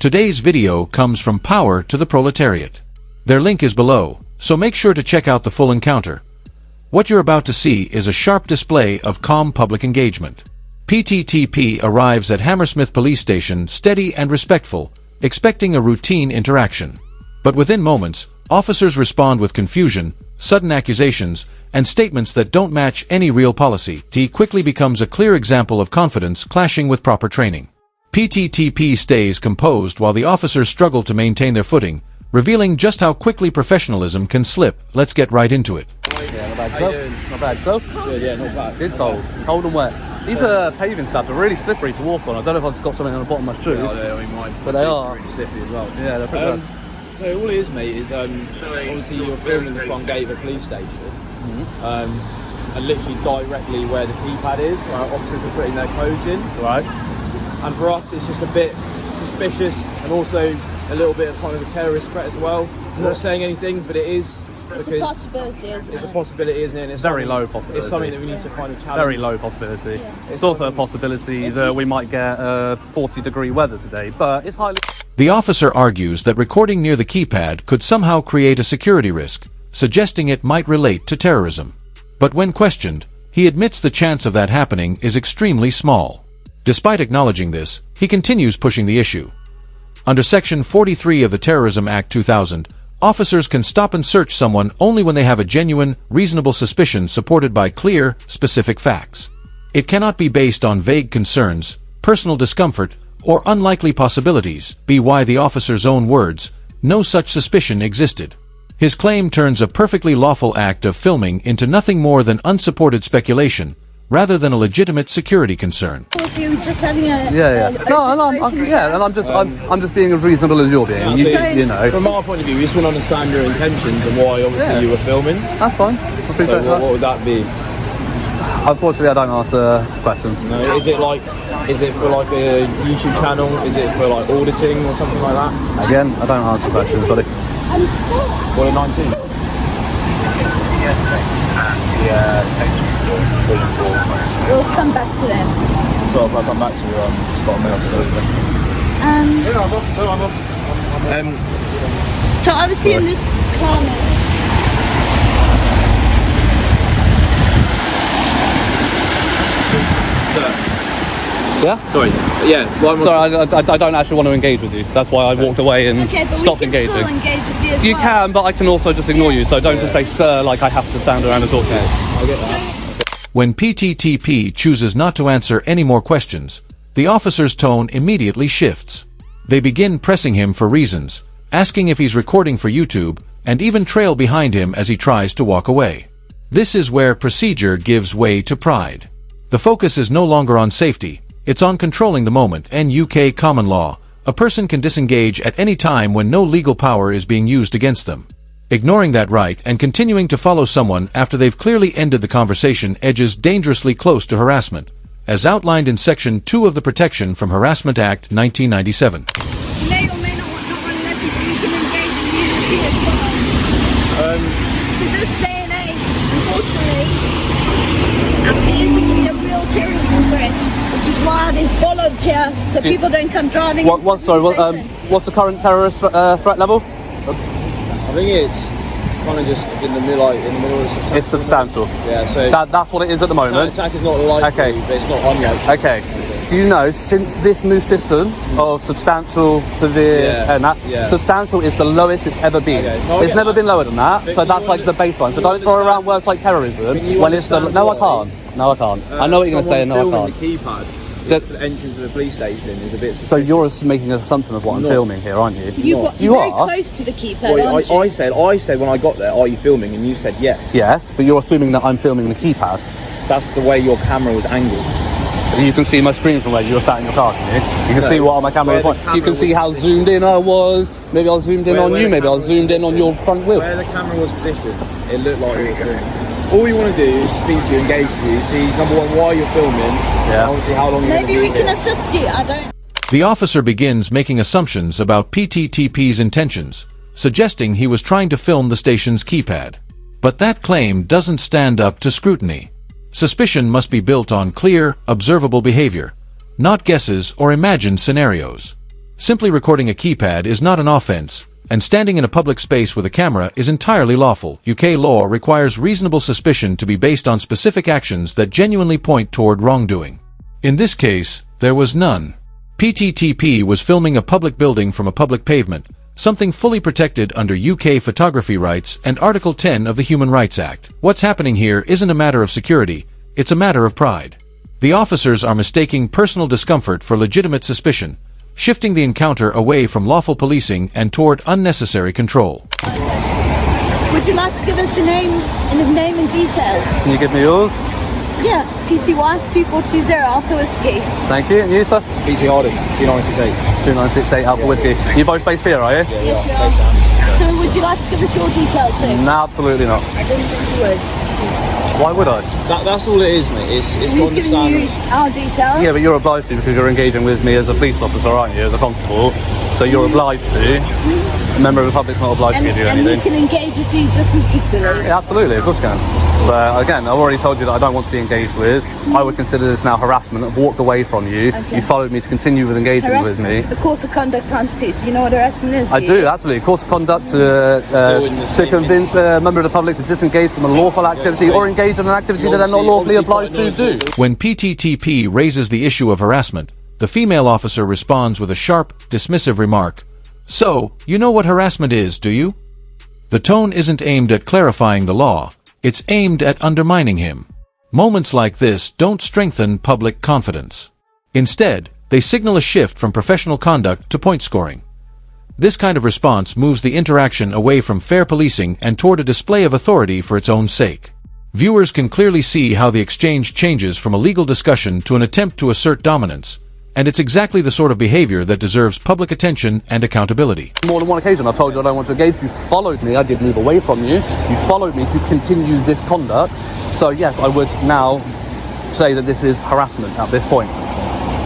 Today's video comes from Power to the Proletariat. Their link is below, so make sure to check out the full encounter. What you're about to see is a sharp display of calm public engagement. PTTP arrives at Hammersmith police station steady and respectful, expecting a routine interaction. But within moments, officers respond with confusion, sudden accusations, and statements that don't match any real policy. T quickly becomes a clear example of confidence clashing with proper training. PTTP stays composed while the officers struggle to maintain their footing, revealing just how quickly professionalism can slip. Let's get right into it. Yeah, not bad, stuff. Not bad, stuff. Good, yeah, not bad. It's cold. Cold and wet. These paving slabs are really slippery to walk on. I don't know if I've got something on the bottom of my shoe. Yeah, I mean, mine, but they are really slippery as well. Yeah, they're pretty bad. So all it is, mate, is obviously you're filming the front gate of a police station, and literally directly where the keypad is, where our officers are putting their codes in. Right. And for us, it's just a bit suspicious, and also a little bit of kind of a terrorist threat as well. I'm not saying anything, but it is. It's a possibility, isn't it? It's a possibility, isn't it? It's very low possibility. It's something that we need to kind of challenge. Very low possibility. Yeah. It's also a possibility that we might get 40-degree weather today, but it's highly... The officer argues that recording near the keypad could somehow create a security risk, suggesting it might relate to terrorism. But when questioned, he admits the chance of that happening is extremely small. Despite acknowledging this, he continues pushing the issue. Under Section 43 of the Terrorism Act 2000, officers can stop and search someone only when they have a genuine, reasonable suspicion supported by clear, specific facts. It cannot be based on vague concerns, personal discomfort, or unlikely possibilities. By the officer's own words, no such suspicion existed. His claim turns a perfectly lawful act of filming into nothing more than unsupported speculation, rather than a legitimate security concern. If you were just having a... I'm just being as reasonable as you're being. You know. From our point of view, we just want to understand your intentions and why, obviously, you were filming. That's fine. I appreciate So that. what would that be? Unfortunately, I don't answer questions. No, is it for like a YouTube channel? Is it for like auditing or something like that? Again, I don't answer questions, buddy. What, a 19? We'll come back to them. Well, I'll come back to you. Scott Mills. So obviously in this climate... Yeah? Sorry. Yeah. Well, sorry, I don't actually want to engage with you. That's why I walked away and stopped engaging. Still engage with you as You well. can, but I can also just ignore you. So don't just say, sir, like I have to stand around and talk to you. I'll get that. When PTTP chooses not to answer any more questions, the officer's tone immediately shifts. They begin pressing him for reasons, asking if he's recording for YouTube, and even trail behind him as he tries to walk away. This is where procedure gives way to pride. The focus is no longer on safety, it's on controlling the moment. In UK common law, a person can disengage at any time when no legal power is being used against them. Ignoring that right and continuing to follow someone after they've clearly ended the conversation edges dangerously close to harassment, as outlined in Section 2 of the Protection from Harassment Act 1997. You may or may not want to run lessons, but you can engage in unity as well. To this day and age, unfortunately, it can be a real terrorism threat, which is why there's bollards here, so people don't come driving. What's the current terrorist threat level? I think it's kind of just in the middle of substantial. It's substantial. Yeah, so that's what it is at the moment. attack is not likely, but it's not unlikely. Okay. Do you know, since this new system of substantial, severe, and that, substantial is the lowest it's ever been. Okay. It's never been lower than that, so that's like the baseline. So don't throw around words like terrorism when it's the... No, I can't. No, I can't. I know what you're going to say, and no, I can't. The keypad to the entrance of a police station is a bit suspicious. So you're making an assumption of what I'm filming here, aren't you? You're very close to the keypad, aren't you? I said when I got there, are you filming? And you said yes. Yes, but you're assuming that I'm filming the keypad. That's the way your camera was angled. You can see my screen from where you were sat in your car, can you? You can see what my camera was on. You can see how zoomed in I was. Maybe I was zoomed in on you, maybe I was zoomed in on your front wheel. Where the camera was positioned, it looked like you were filming. All we want to do is speak to you, engage with you, see, number one, why you're filming, and obviously how long you're Maybe we can assist you, I don't... The officer begins making assumptions about PTTP's intentions, suggesting he was trying to film the station's keypad. But that claim doesn't stand up to scrutiny. Suspicion must be built on clear, observable behavior, not guesses or imagined scenarios. Simply recording a keypad is not an offense, and standing in a public space with a camera is entirely lawful. UK law requires reasonable suspicion to be based on specific actions that genuinely point toward wrongdoing. In this case, there was none. PTTP was filming a public building from a public pavement, something fully protected under UK photography rights and Article 10 of the Human Rights Act. What's happening here isn't a matter of security, it's a matter of pride. The officers are mistaking personal discomfort for legitimate suspicion, shifting the encounter away from lawful policing and toward unnecessary control. Would you like to give us your name and details? Can you give me yours? Yeah, PCY 2420 Alpha Whiskey. Thank you. And you, sir? Easy Audit, 2968. 2968 Alpha Whiskey. You both based here, are you? Yes, we are. So would you like to give us your details too? No, absolutely not. I didn't think you would. Why would I? That's all it is, mate. It's to We've given understand. you our details. Yeah, but you're obliged to because you're engaging with me as a police officer, aren't you, as a constable? So you're obliged to. A member of the public's not obliged to give you and anything. we can engage with you just as equally. Yeah, absolutely, of course you can. But again, I've already told you that I don't want to be engaged with. I would consider this now harassment. I've walked away from you. Okay. You followed me to continue with engaging with me. Harassment, the course of conduct constitutes. You know what harassment is? I do, absolutely. Course of conduct to convince a member of the public to disengage from a lawful activity or engage in an activity that they're not lawfully obliged to do. When PTTP raises the issue of harassment, the female officer responds with a sharp, dismissive remark. So, you know what harassment is, do you? The tone isn't aimed at clarifying the law, it's aimed at undermining him. Moments like this don't strengthen public confidence. Instead, they signal a shift from professional conduct to point scoring. This kind of response moves the interaction away from fair policing and toward a display of authority for its own sake. Viewers can clearly see how the exchange changes from a legal discussion to an attempt to assert dominance, and it's exactly the sort of behavior that deserves public attention and accountability. More than one occasion I've told you I don't want to engage. You followed me, I did move away from you. You followed me to continue this conduct. So yes, I would now say that this is harassment at this point.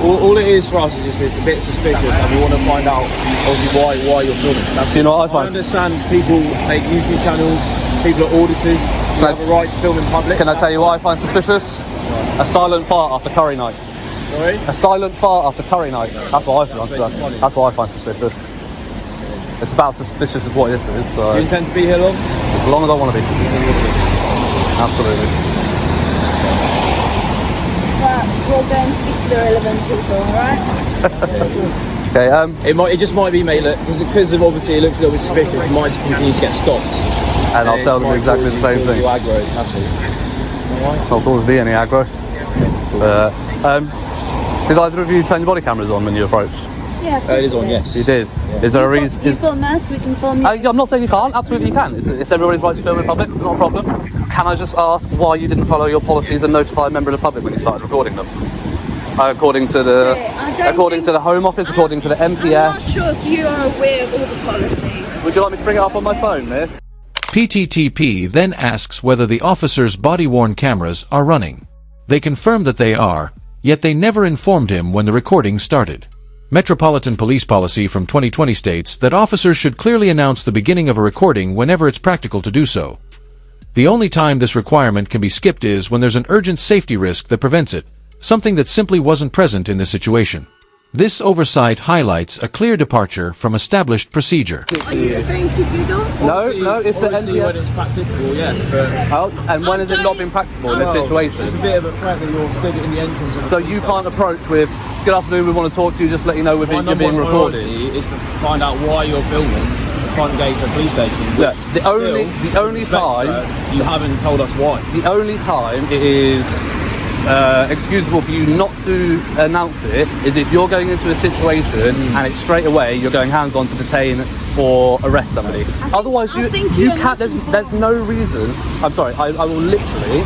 All it is for us is just it's a bit suspicious, and we want to find out obviously why you're filming. Do you know what I find? I understand people make YouTube channels, people are auditors, you have a right to film in public. Can I tell you what I find suspicious? A silent fart after curry night. Sorry? A silent fart after curry night. That's what I find. That's what I find suspicious. It's about suspicious as what this is. So Do you intend to be here long? as long as I want to be. Absolutely. Right, we'll go and speak to the relevant people, alright? Okay. It just might be, mate, because of obviously it looks a little bit suspicious. It might just continue to get stopped. And I'll tell them exactly the same thing. You aggro, that's it. Not always be any aggro. Did either of you turn your body cameras on when you approached? Yeah, It is on, yes. You did. Yeah. Is there a reason? You film us, we can film you. I'm not saying you can't. Absolutely you can. It's everybody's right to film in public. Not a problem. Can I just ask why you didn't follow your policies and notify a member of the public when you started recording them? According to the Home Office, according to the MPS. I'm not sure if you are aware of all the policies. Would you like me to bring it up on my phone, miss? PTTP then asks whether the officer's body-worn cameras are running. They confirm that they are, yet they never informed him when the recording started. Metropolitan Police Policy from 2020 states that officers should clearly announce the beginning of a recording whenever it's practical to do so. The only time this requirement can be skipped is when there's an urgent safety risk that prevents it, something that simply wasn't present in this situation. This oversight highlights a clear departure from established procedure. Are you referring to Google? No, it's the Obviously, when MPS. it's practical, yes, but And when has it not been practical in this situation? it's a bit of a threat that you're stood in the entrance of the So police you station. can't approach with, good afternoon, we want to talk to you, just let you know My you're number being one recorded. priority is to find out why you're filming the front gate of the police station. Look, which the only still, time- you haven't told us why. The only time it is excusable for you not to announce it is if you're going into a situation and it's straight away you're going hands on to detain or arrest somebody. Otherwise you can't, there's no reason. I'm sorry, I will literally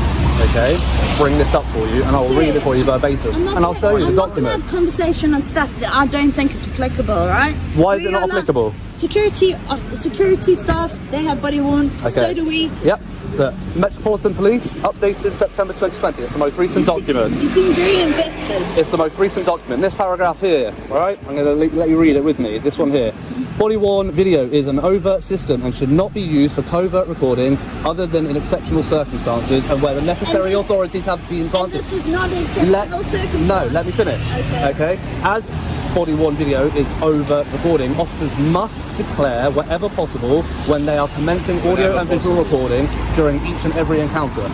bring this up for you and I'll read it for you verbatim and I'll show you the I'm not document. going to have conversation on stuff that I don't think is applicable, right? Why is it not applicable? Security staff, they have body worn, so do we. Yep. The Metropolitan Police, updated September 2020. It's the most recent document. You seem very invested. It's the most recent document. This paragraph here, all right? I'm going to let you read it with me. This one here. Body-worn video is an overt system and should not be used for covert recording other than in exceptional circumstances and where the necessary authorities have been granted. This is not an exceptional circumstance. No, let me finish. Okay. As body worn video is over recording. Officers must declare wherever possible when they are commencing audio and visual recording during each and every encounter.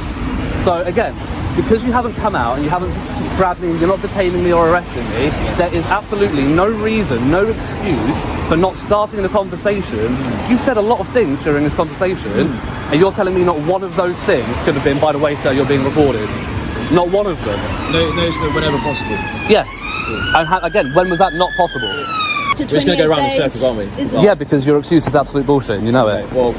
So again, because you haven't come out and you haven't grabbed me, you're not detaining me or arresting me, there is absolutely no reason, no excuse for not starting the conversation. You've said a lot of things during this conversation, and you're telling me not one of those things could have been, by the way, sir, you're being recorded. Not one of them. No, sir, whenever possible. Yes. And again, when was that not possible? We're just going to go around in circles, aren't we? Yeah, because your excuse is absolute bullshit, and you know it. Well,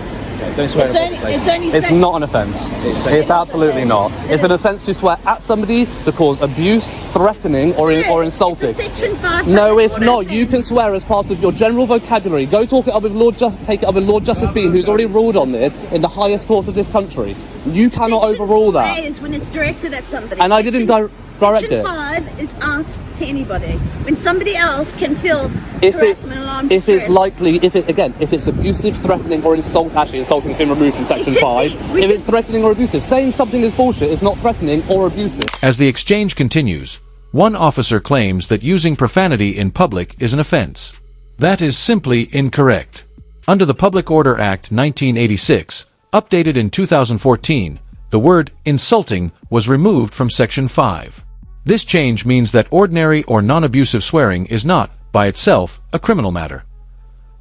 don't swear. It's not an offence. It's absolutely not. It's an offence to swear at somebody, to cause abuse, threatening, or insulting. Section 5. No, it's not. You can swear as part of your general vocabulary. Go talk it up with take it up with Lord Justice Bean, who's already ruled on this in the highest court of this country. You cannot overrule that. Is when it's directed at somebody. And I didn't direct Section it. 5 is out to anybody. When somebody else can feel If harassment, alarm, it's distress. likely, if it's abusive, threatening, or insulting has been removed from Section 5. If it's threatening or abusive, saying something is bullshit is not threatening or abusive. As the exchange continues, one officer claims that using profanity in public is an offense. That is simply incorrect. Under the Public Order Act 1986, updated in 2014, the word insulting was removed from Section 5. This change means that ordinary or non-abusive swearing is not, by itself, a criminal matter.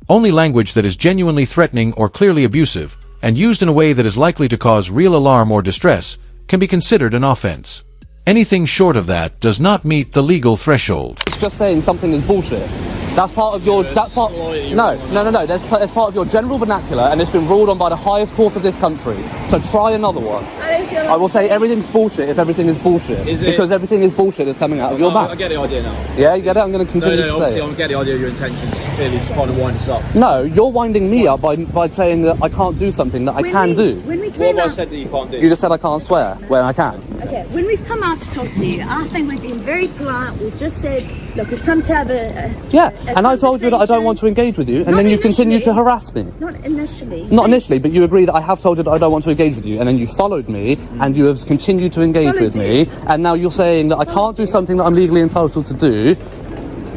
Only language that is genuinely threatening or clearly abusive, and used in a way that is likely to cause real alarm or distress, can be considered an offense. Anything short of that does not meet the legal threshold. It's just saying something is bullshit. That's part of your. That's part. No. That's part of your general vernacular, and it's been ruled on by the highest court of this country. So try another one. I will say everything's bullshit if everything is bullshit, because everything is bullshit that's coming out of your mouth. I get the idea now. Yeah, you get it. I'm going to continue to say it. I get the idea of your intentions. Clearly, just trying to wind us up. No, you're winding me up by saying that I can't do something that I can do. When we What came have I out, said that you can't do? You just said I can't swear when I can. okay, when we've come out to talk to you, I think we've been very polite. We've just said, look, we've come to have And I told you that I don't want to engage with you, and Not then you continue to initially. harass me. Not initially. Not initially, but you agree that I have told you that I don't want to engage with you, and then you followed me, and you have continued to engage Followed with me, and now you're saying that I can't do something that I'm legally entitled to do,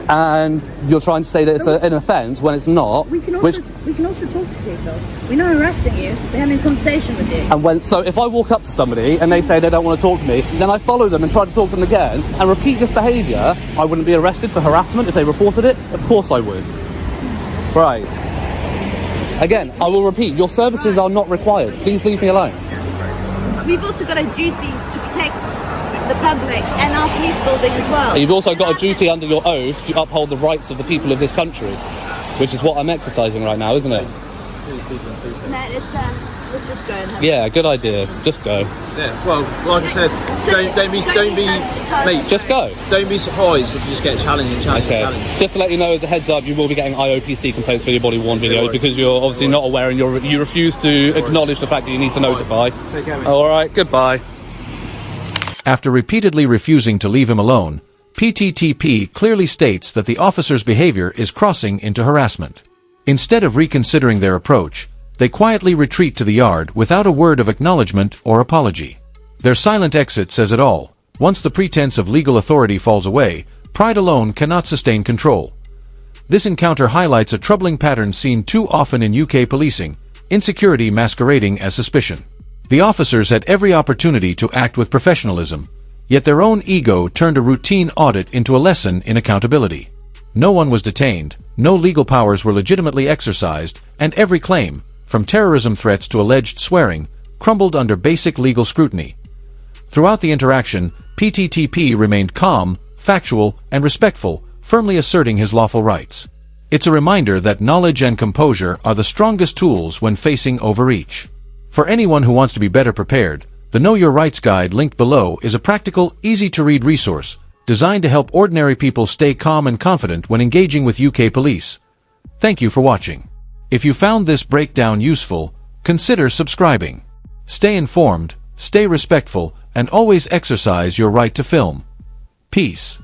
and you're trying to say that it's an offence when it's not. We can also talk to people. We're not harassing you. We're having a conversation with you. So if I walk up to somebody and they say they don't want to talk to me, then I follow them and try to talk to them again and repeat this behaviour, I wouldn't be arrested for harassment if they reported it? Of course I would. Right. Again, I will repeat, your services are not required. Please leave me alone. We've also got a duty to protect the public and our police building as well. You've also got a duty under your oath to uphold the rights of the people of this country, which is what I'm exercising right now, isn't it? Let's just go and have Yeah, good idea. Just go. Yeah. Well, like I said, don't be, mate. Just go. Don't be surprised if you just get challenged. Okay. Just to let you know, as a heads up, you will be getting IOPC complaints for your body worn video because you're obviously not aware and you refuse to acknowledge the fact that you need to notify. Take care, mate. All right. Goodbye. After repeatedly refusing to leave him alone, PTTP clearly states that the officer's behavior is crossing into harassment. Instead of reconsidering their approach, they quietly retreat to the yard without a word of acknowledgement or apology. Their silent exit says it all. Once the pretense of legal authority falls away, pride alone cannot sustain control. This encounter highlights a troubling pattern seen too often in UK policing: insecurity masquerading as suspicion. The officers had every opportunity to act with professionalism, yet their own ego turned a routine audit into a lesson in accountability. No one was detained, no legal powers were legitimately exercised, and every claim, from terrorism threats to alleged swearing, crumbled under basic legal scrutiny. Throughout the interaction, PTTP remained calm, factual, and respectful, firmly asserting his lawful rights. It's a reminder that knowledge and composure are the strongest tools when facing overreach. For anyone who wants to be better prepared, the Know Your Rights Guide linked below is a practical, easy-to-read resource designed to help ordinary people stay calm and confident when engaging with UK police. Thank you for watching. If you found this breakdown useful, consider subscribing. Stay informed, stay respectful, and always exercise your right to film. Peace.